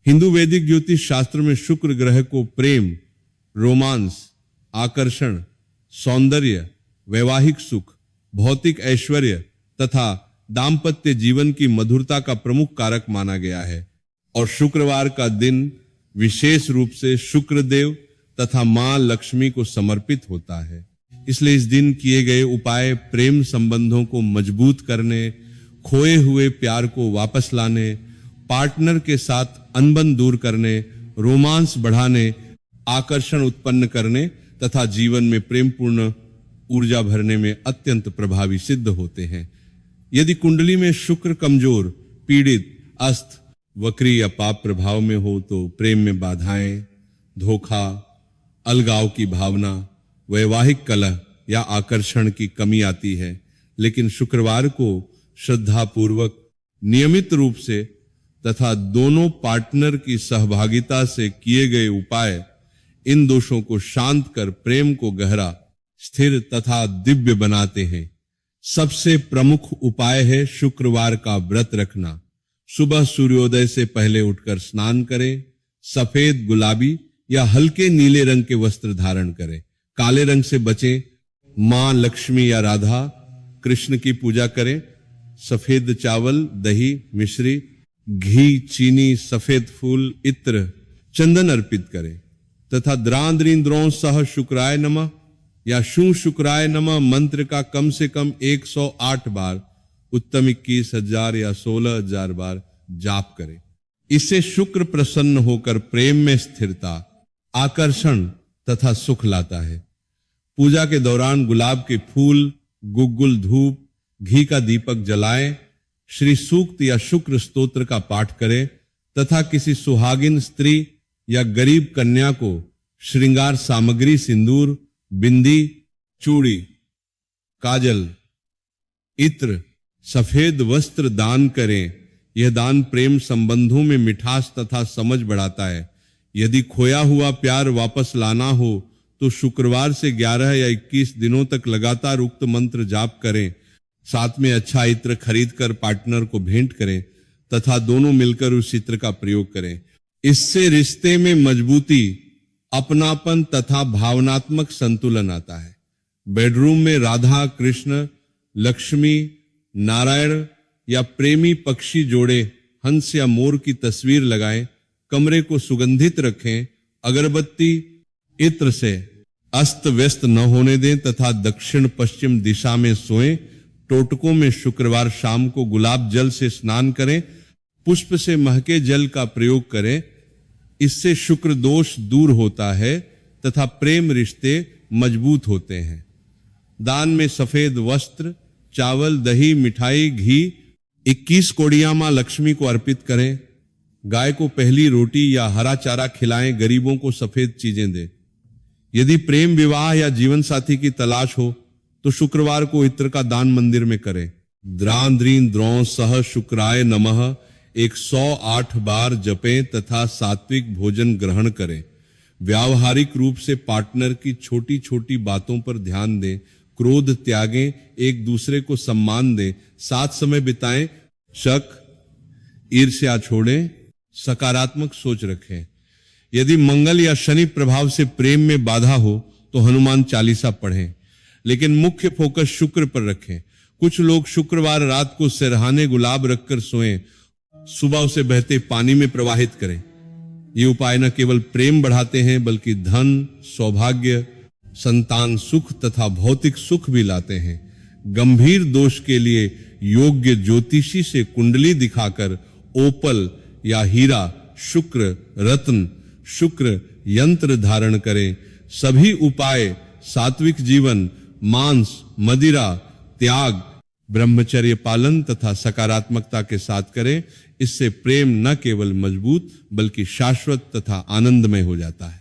हिंदू वैदिक ज्योतिष शास्त्र में शुक्र ग्रह को प्रेम, रोमांस, आकर्षण, सौंदर्य, वैवाहिक सुख, भौतिक ऐश्वर्य तथा दाम्पत्य जीवन की मधुरता का प्रमुख कारक माना गया है और शुक्रवार का दिन विशेष रूप से शुक्रदेव तथा मां लक्ष्मी को समर्पित होता है। इसलिए इस दिन किए गए उपाय प्रेम संबंधों को मजबूत करने, खोए हुए प्यार को वापस लाने, पार्टनर के साथ अनबन दूर करने, रोमांस बढ़ाने, आकर्षण उत्पन्न करने तथा जीवन में प्रेमपूर्ण ऊर्जा भरने में अत्यंत प्रभावी सिद्ध होते हैं। यदि कुंडली में शुक्र कमजोर, पीड़ित, अस्त, वक्री या पाप प्रभाव में हो तो प्रेम में बाधाएं, धोखा, अलगाव की भावना, वैवाहिक कलह या आकर्षण की कमी आती है। लेकिन शुक्रवार को श्रद्धापूर्वक, नियमित रूप से तथा दोनों पार्टनर की सहभागिता से किए गए उपाय इन दोषों को शांत कर प्रेम को गहरा, स्थिर तथा दिव्य बनाते हैं। सबसे प्रमुख उपाय है शुक्रवार का व्रत रखना। सुबह सूर्योदय से पहले उठकर स्नान करें, सफेद, गुलाबी या हल्के नीले रंग के वस्त्र धारण करें, काले रंग से बचें, मां लक्ष्मी या राधा कृष्ण की पूजा करें, सफेद चावल, दही, मिश्री, घी, चीनी, सफेद फूल, इत्र, चंदन अर्पित करें तथा द्रांद्रींद्रों सह शुक्राय नमः या शु शुक्राय नमः मंत्र का कम से कम 108 बार, उत्तम 21,000 या 16,000 बार जाप करें। इससे शुक्र प्रसन्न होकर प्रेम में स्थिरता, आकर्षण तथा सुख लाता है। पूजा के दौरान गुलाब के फूल, गुग्गुल, धूप, घी का दीपक जलाएं, श्री सूक्त या शुक्र स्तोत्र का पाठ करें तथा किसी सुहागिन स्त्री या गरीब कन्या को श्रृंगार सामग्री, सिंदूर, बिंदी, चूड़ी, काजल, इत्र, सफेद वस्त्र दान करें। यह दान प्रेम संबंधों में मिठास तथा समझ बढ़ाता है। यदि खोया हुआ प्यार वापस लाना हो तो शुक्रवार से 11 या 21 दिनों तक लगातार उक्त मंत्र जाप करें। साथ में अच्छा इत्र खरीद कर पार्टनर को भेंट करें तथा दोनों मिलकर उस इत्र का प्रयोग करें। इससे रिश्ते में मजबूती, अपनापन तथा भावनात्मक संतुलन आता है। बेडरूम में राधा, कृष्ण, लक्ष्मी, नारायण या प्रेमी पक्षी जोड़े, हंस या मोर की तस्वीर लगाएं। कमरे को सुगंधित रखें। अगरबत्ती, इत्र से अस्त व्यस्त न होने दें तथा दक्षिण पश्चिम दिशा में सोएं। टोटकों में शुक्रवार शाम को गुलाब जल से स्नान करें। पुष्प से महके जल का प्रयोग करें। इससे शुक्र दोष दूर होता है तथा प्रेम रिश्ते मजबूत होते हैं। दान में सफेद वस्त्र, चावल, दही, मिठाई, घी 21 कोड़ियां मां लक्ष्मी को अर्पित करें। गाय को पहली रोटी या हरा चारा खिलाएं। गरीबों को सफेद चीजें दें। यदि प्रेम विवाह या जीवन साथी की तलाश हो तो शुक्रवार को इत्र का दान मंदिर में करें। द्रांद्रीं द्रों सह शुक्राय नमः 108 बार जपें तथा सात्विक भोजन ग्रहण करें। व्यावहारिक रूप से पार्टनर की छोटी छोटी बातों पर ध्यान दें। क्रोध त्यागें, एक दूसरे को सम्मान दें, साथ समय बिताएं, शक, ईर्ष्या छोड़ें, सकारात्मक सोच रखें। यदि मंगल या शनि प्रभाव से प्रेम में बाधा हो तो हनुमान चालीसा पढ़ें, लेकिन मुख्य फोकस शुक्र पर रखें। कुछ लोग शुक्रवार रात को सिरहाने गुलाब रखकर सोएं, सुबह उसे बहते पानी में प्रवाहित करें। ये उपाय न केवल प्रेम बढ़ाते हैं बल्कि धन, सौभाग्य, संतान सुख तथा भौतिक सुख भी लाते हैं। गंभीर दोष के लिए योग्य ज्योतिषी से कुंडली दिखाकर ओपल या हीरा, शुक्र रत्न, शुक्र यंत्र धारण करें। सभी उपाय सात्विक जीवन, मांस, मदिरा त्याग, ब्रह्मचर्य पालन तथा सकारात्मकता के साथ करें। इससे प्रेम न केवल मजबूत बल्कि शाश्वत तथा आनंदमय हो जाता है।